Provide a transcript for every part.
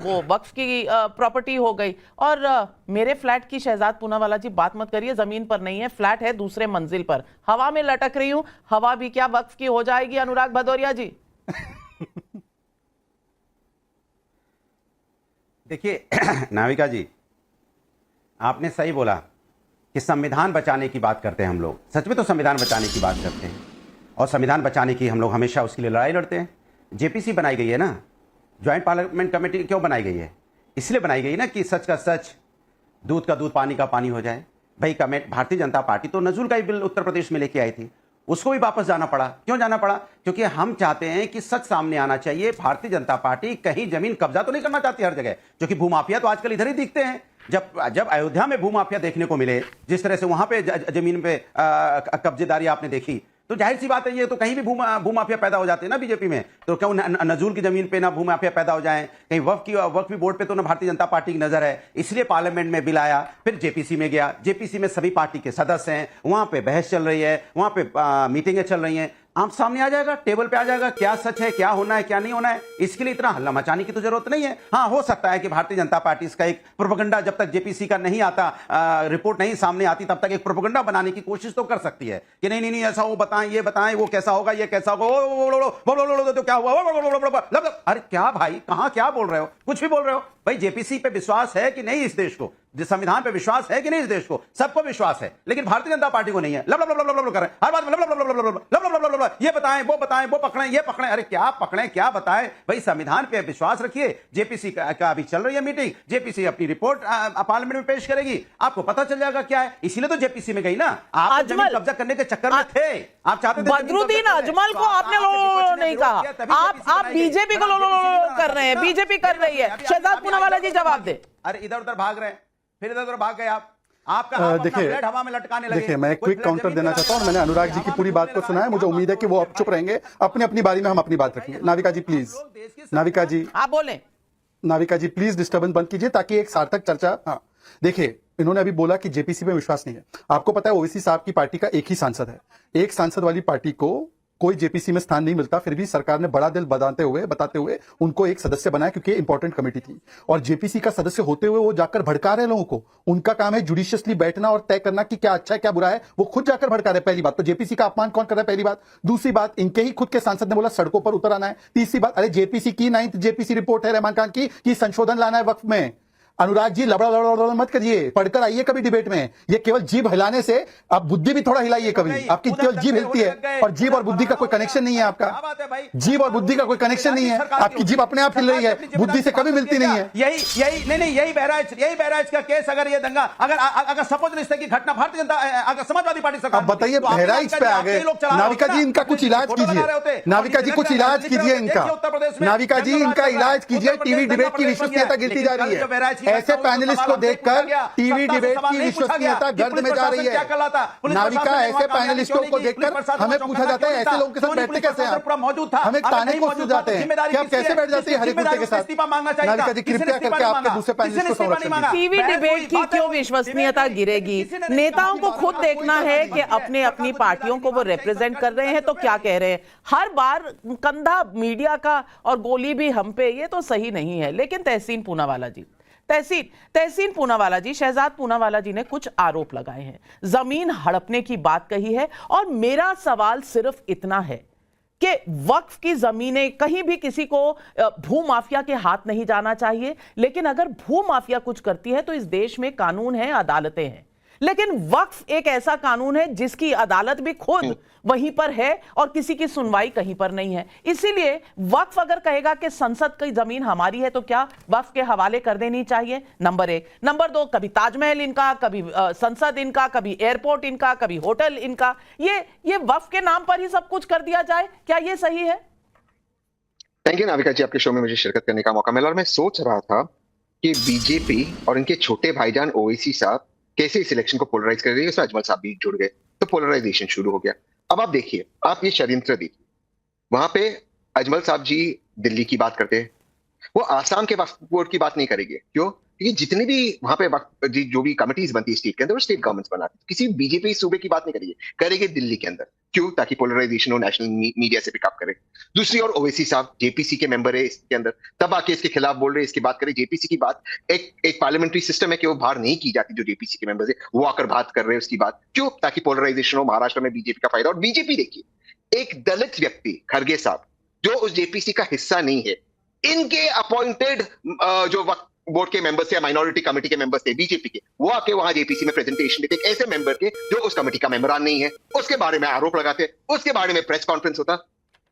वो वक्फ की प्रॉपर्टी हो गई। और मेरे फ्लैट की शहजाद पूनावाला जी बात मत करिए, जमीन पर नहीं है, फ्लैट है दूसरे मंजिल पर, हवा में लटक रही हूं, हवा भी क्या वक्फ की हो जाएगी अनुराग भदौरिया जी? देखिए नाविका जी, आपने सही बोला कि संविधान बचाने की बात करते हैं हम लोग, सच में तो संविधान बचाने की बात करते हैं और संविधान बचाने की हम लोग हमेशा उसके लिए लड़ाई लड़ते हैं। जेपीसी बनाई गई है ना, ज्वाइंट पार्लियामेंट कमेटी क्यों बनाई गई है? इसलिए बनाई गई ना कि सच का सच, दूध का दूध, पानी का पानी हो जाए। भाई भारतीय जनता पार्टी तो नजूल का ही बिल उत्तर प्रदेश में लेके आई थी, उसको भी वापस जाना पड़ा। क्यों जाना पड़ा? क्योंकि हम चाहते हैं कि सच सामने आना चाहिए। भारतीय जनता पार्टी कहीं जमीन कब्जा तो नहीं करना चाहती हर जगह, क्योंकि भूमाफिया तो आजकल इधर ही दिखते हैं। जब अयोध्या में भूमाफिया देखने को मिले, जिस तरह से वहां पे जमीन पे कब्जेदारी आपने देखी, तो जाहिर सी बात है ये तो कहीं भी भूमाफिया पैदा हो जाते हैं ना बीजेपी में। तो क्यों नजूल की जमीन पे ना भूमाफिया पैदा हो जाए, कहीं वक्फ बोर्ड पे तो ना भारतीय जनता पार्टी की नजर है। इसलिए पार्लियामेंट में बिल आया, फिर जेपीसी में गया, जेपीसी में सभी पार्टी के सदस्य हैं, वहां पे बहस चल रही है, वहां पे मीटिंगें चल रही हैं। आप सामने आ जाएगा, टेबल पे आ जाएगा क्या सच है, क्या होना है, क्या नहीं होना है। इसके लिए इतना हल्ला मचाने की तो जरूरत नहीं है। हाँ, हो सकता है कि भारतीय जनता पार्टी इसका एक प्रोपेगेंडा, जब तक जेपीसी का नहीं आता, रिपोर्ट नहीं सामने आती, तब तक एक प्रोपेगेंडा बनाने की कोशिश तो कर सकती है कि नहीं नहीं नहीं ऐसा वो बताएं, ये बताएं, वो कैसा होगा, ये कैसा होगा, तो क्या हुआ। अरे क्या भाई, कहां क्या बोल रहे हो, कुछ भी बोल रहे हो भाई। जेपीसी पे विश्वास है कि नहीं इस देश को? संविधान पे विश्वास है कि नहीं इस देश को? सबको विश्वास है, लेकिन भारतीय जनता पार्टी को नहीं है। लब लब लब लब लब कर रहे हैं हर बात में, लब लब लब लब लब लब लब लब, ये बताएं, वो पकड़ें, ये पकड़ें। अरे क्या पकड़ें, क्या बताएं भाई? संविधान पे विश्वास रखिए। जेपीसी का अभी चल रही है मीटिंग, जेपीसी अपनी रिपोर्ट पार्लियामेंट में पेश करेगी, आपको पता चल जाएगा क्या है। इसीलिए तो जेपीसी में गई ना, आप जमीन कब्जा करने के चक्कर में थे, आप चाहते थे। बदरुद्दीन अजमल को आपने लो नहीं कहा, आप बीजेपी को लो कर रहे हैं, बीजेपी कर रही है। शहजाद पूनावाला जी जवाब दे। अरे इधर उधर भाग रहे हैं, फिर इधर उधर भाग गए आप। आपका देखिए हवा में लटकाने लगे। देखिए, मैं क्विक काउंटर देना चाहता हूं। मैंने अनुराग जी की पूरी बात को सुना है, मुझे उम्मीद है कि वो अब चुप रहेंगे, अपनी अपनी बारी में हम अपनी बात रखेंगे। नाविका जी प्लीज, नाविका जी आप बोले। नाविका जी प्लीज डिस्टर्बेंस बंद कीजिए ताकि एक सार्थक चर्चा। हाँ देखिए, इन्होंने अभी बोला कि जेपीसी में विश्वास नहीं है। आपको पता है ओवैसी साहब की पार्टी का एक ही सांसद है, एक सांसद वाली पार्टी को कोई जेपीसी में स्थान नहीं मिलता, फिर भी सरकार ने बड़ा दिल बताते हुए उनको एक सदस्य बनाया, क्योंकि इंपॉर्टेंट कमेटी थी। और जेपीसी का सदस्य होते हुए वो जाकर भड़का रहे लोगों को। उनका काम है जुडिशियसली बैठना और तय करना कि क्या अच्छा है क्या बुरा है, वो खुद जाकर भड़का रहे। पहली बात तो जेपीसी का अपमान कौन कर रहा है, पहली बात। दूसरी बात, इनके ही खुद के सांसद ने बोला सड़कों पर उतर आना है। तीसरी बात, अरे जेपीसी की 9th जेपीसी रिपोर्ट है रहमान खान की कि संशोधन लाना है वक्फ में। अनुराग जी लबड़ा मत करिए, पढ़कर आइए कभी डिबेट में। ये केवल जीभ हिलाने से, आप बुद्धि भी थोड़ा हिलाइए कभी। आपकी केवल जीभ हिलती है और जीभ और बुद्धि का कोई कनेक्शन नहीं है। आपका जीभ और बुद्धि का कोई कनेक्शन नहीं है, आपकी जीभ अपने आप हिल रही है, बुद्धि से कभी मिलती नहीं है। यही बहराइच का केस, अगर ये दंगा, अगर सपोज रिश्ते की घटना भारतीय जनता, अगर समाजवादी पार्टी सरकार। अब बताइए, बहराइच पे आ गए। नाविका जी इनका कुछ इलाज कीजिए, नाविका जी कुछ इलाज कीजिए इनका, नाविका जी इनका इलाज कीजिए। टीवी डिबेट की विश्वसनीयता गिरती जा रही है। ऐसे पैनलिस्ट को देखकर टीवी डिबेट की विश्वसनीयता गर्द में जा रही है। नाविका, ऐसे पैनलिस्टों को देखकर हमें पूछा जाता है ऐसे लोगों के साथ बैठते कैसे हैं? हमें ताने को सूझ जाते हैं कि आप कैसे बैठ जाते हैं हरे कुत्ते के साथ। नाविका जी कृपया करके आपके दूसरे पैनलिस्ट को संरक्षण दीजिए। टीवी डिबेट की क्यों विश्वसनीयता गिरेगी? नेताओं को खुद देखना है कि अपने अपनी पार्टियों को वो रिप्रेजेंट कर रहे हैं तो क्या कह रहे हैं। हर बार कंधा मीडिया का और गोली भी हम पे, ये तो सही नहीं है। लेकिन तहसीन पूनावाला जी, तहसीन पूनावाला जी, शहजाद पूनावाला जी ने कुछ आरोप लगाए हैं, जमीन हड़पने की बात कही है। और मेरा सवाल सिर्फ इतना है कि वक्फ की जमीनें कहीं भी किसी को भूमाफिया के हाथ नहीं जाना चाहिए। लेकिन अगर भूमाफिया कुछ करती है तो इस देश में कानून है, अदालतें हैं। लेकिन वक्फ एक ऐसा कानून है जिसकी अदालत भी खुद वहीं पर है और किसी की सुनवाई कहीं पर नहीं है। इसीलिए वक्फ अगर कहेगा कि संसद की जमीन हमारी है तो क्या वक्फ के हवाले कर देनी चाहिए? नंबर 1। नंबर 2, कभी ताजमहल इनका, कभी संसद इनका, कभी एयरपोर्ट इनका, कभी होटल इनका, ये वक्फ के नाम पर ही सब कुछ कर दिया जाए, क्या ये सही है? थैंक यू नाविका जी, आपके शो में मुझे शिरकत करने का मौका मिला। और मैं सोच रहा था कि बीजेपी और इनके छोटे भाईजान ओवैसी साहब कैसे इस इलेक्शन को पोलराइज कर रही है। उसमें अजमल साहब भी जुड़ गए तो पोलराइजेशन शुरू हो गया। अब आप देखिए, आप ये षड्यंत्र देखिए, वहां पे अजमल साहब जी दिल्ली की बात करते हैं, वो आसाम के वक्फ बोर्ड की बात नहीं करेंगे। क्यों? क्योंकि जितनी भी वहां पे जो भी कमिटीज बनती है स्टेट के अंदर, वो स्टेट गवर्नमेंट्स बनाती है। किसी बीजेपी सूबे की बात नहीं करेगी, करेगी दिल्ली के अंदर। क्यों? ताकि पोलराइजेशन हो, नेशनल मीडिया से पिकअप करे। दूसरी ओर ओवैसी साहब जेपीसी के मेंबर है इसके अंदर, तब आके इसके खिलाफ बोल रहे, इसकी बात करें। जेपीसी की बात एक पार्लियामेंट्री सिस्टम है कि वो बाहर नहीं की जाती, जो जेपीसी के मेंबर्स है वो आकर बात कर रहे हैं उसकी बात। क्यों? ताकि पोलराइजेशन हो, महाराष्ट्र में बीजेपी का फायदा। और बीजेपी देखिए, एक दलित व्यक्ति खड़गे साहब जो उस जेपीसी का हिस्सा नहीं है, इनके अपॉइंटेड जो बोर्ड के मेंबर्स या माइनॉरिटी कमेटी के मेंबर्स थे बीजेपी के, वो आके वहां जेपीसी में प्रेजेंटेशन देते, ऐसे मेंबर के जो उस कमेटी का मेंबरान नहीं है, उसके बारे में आरोप लगाते, उसके बारे में प्रेस कॉन्फ्रेंस होता।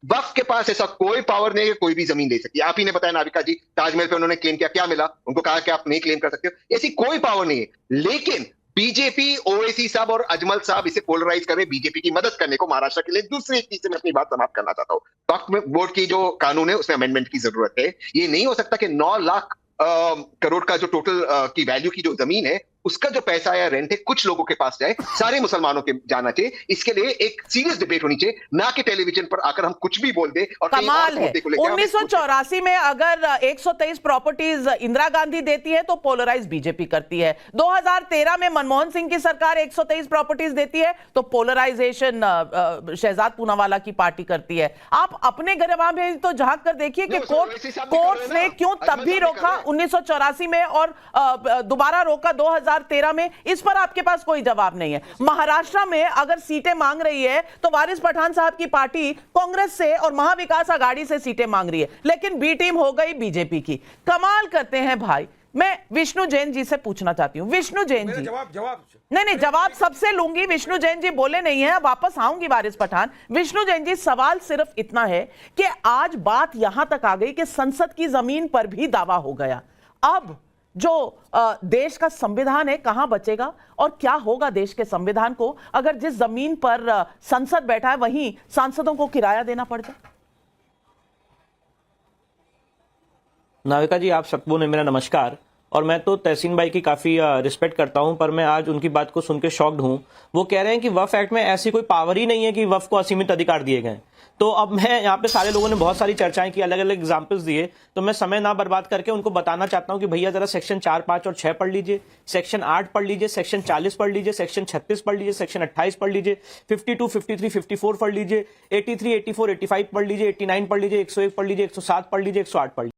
वक्फ के पास ऐसा कोई पावर नहीं है कि कोई भी जमीन दे सकती है। आप ही ने बताया नाविका जी, ताजमहल पे उन्होंने क्लेम किया, क्या मिला? उनको कहा कि आप नहीं क्लेम कर सकते हो। ऐसी कोई पावर नहीं है। लेकिन बीजेपी, ओवैसी साहब और अजमल साहब इसे पोलराइज कर रहे, बीजेपी की मदद करने को महाराष्ट्र के लिए। दूसरी चीज से मैं अपनी बात समाप्त करना चाहता हूं। वक्फ बोर्ड की जो कानून है उसमें अमेंडमेंट की जरूरत है। ये नहीं हो सकता कि 9 लाख करोड़ का जो टोटल की वैल्यू की जो जमीन है, उसका जो पैसा या रेंट है कुछ लोगों के पास जाए, सारे मुसलमानों के जाना चाहिए। इसके लिए एक सीरियस डिबेट होनी चाहिए, ना कि टेलीविजन पर आकर हम कुछ भी बोल दे। और कमाल है, 1984 में अगर 123 प्रॉपर्टीज इंदिरा गांधी देती है तो पोलराइज बीजेपी करती है। 2013 में मनमोहन सिंह की सरकार 123 प्रॉपर्टीज देती है तो पोलराइजेशन शहजाद पूनावाला की पार्टी करती है। आप अपने गरबा में तो झांक कर देखिए कि कोर्ट ने क्यों तब भी रोका 1984 में और दोबारा रोका 2013 में। इस पर आपके पास कोई जवाब नहीं है। महाराष्ट्र में अगर सीटें मांग रही है तो वारिस पठान साहब की पार्टी कांग्रेस से और महाविकास आघाड़ी से सीटें मांग रही है, लेकिन बी टीम हो गई बीजेपी की। कमाल करते हैं भाई। मैं विष्णु जैन जी से पूछना चाहती हूं। विष्णु जैन जी, जवाब नहीं, जवाब सबसे लूंगी। विष्णु जैन जी बोले नहीं है, वापस आऊंगी वारिस पठान। विष्णु जैन जी, सवाल सिर्फ इतना है कि आज बात यहां तक आ गई कि संसद की जमीन पर भी दावा हो गया। अब जो देश का संविधान है कहां बचेगा और क्या होगा देश के संविधान को अगर जिस जमीन पर संसद बैठा है वहीं सांसदों को किराया देना पड़ जाए? नाविका जी, आप सबको ने मेरा नमस्कार। और मैं तो तहसीन भाई की काफी रिस्पेक्ट करता हूं, पर मैं आज उनकी बात को सुन के शॉक्ड हूं। वो कह रहे हैं कि वक्फ एक्ट में ऐसी कोई पावर ही नहीं है कि वक्फ को असीमित अधिकार दिए गए। तो अब मैं यहाँ पे सारे लोगों ने बहुत सारी चर्चाएं की, अलग अलग एग्जाम्पल्स दिए, तो मैं समय ना बर्बाद करके उनको बताना चाहता हूं कि भैया जरा सेक्शन 4, 5 और 6 पढ़ लीजिए, सेक्शन 8 पढ़ लीजिए, सेक्शन 40 पढ़ लीजिए, सेक्शन 36 पढ़ लीजिए, सेक्शन 28 पढ़ लीजिए, 52, 53, 54 पढ़ लीजिए, 83, 84, 85 पढ़ लीजिए, 89 पढ़ लीजिए, 101 पढ़ लीजिए, 107 पढ़ लीजिए, 108 पढ़ लीजिए।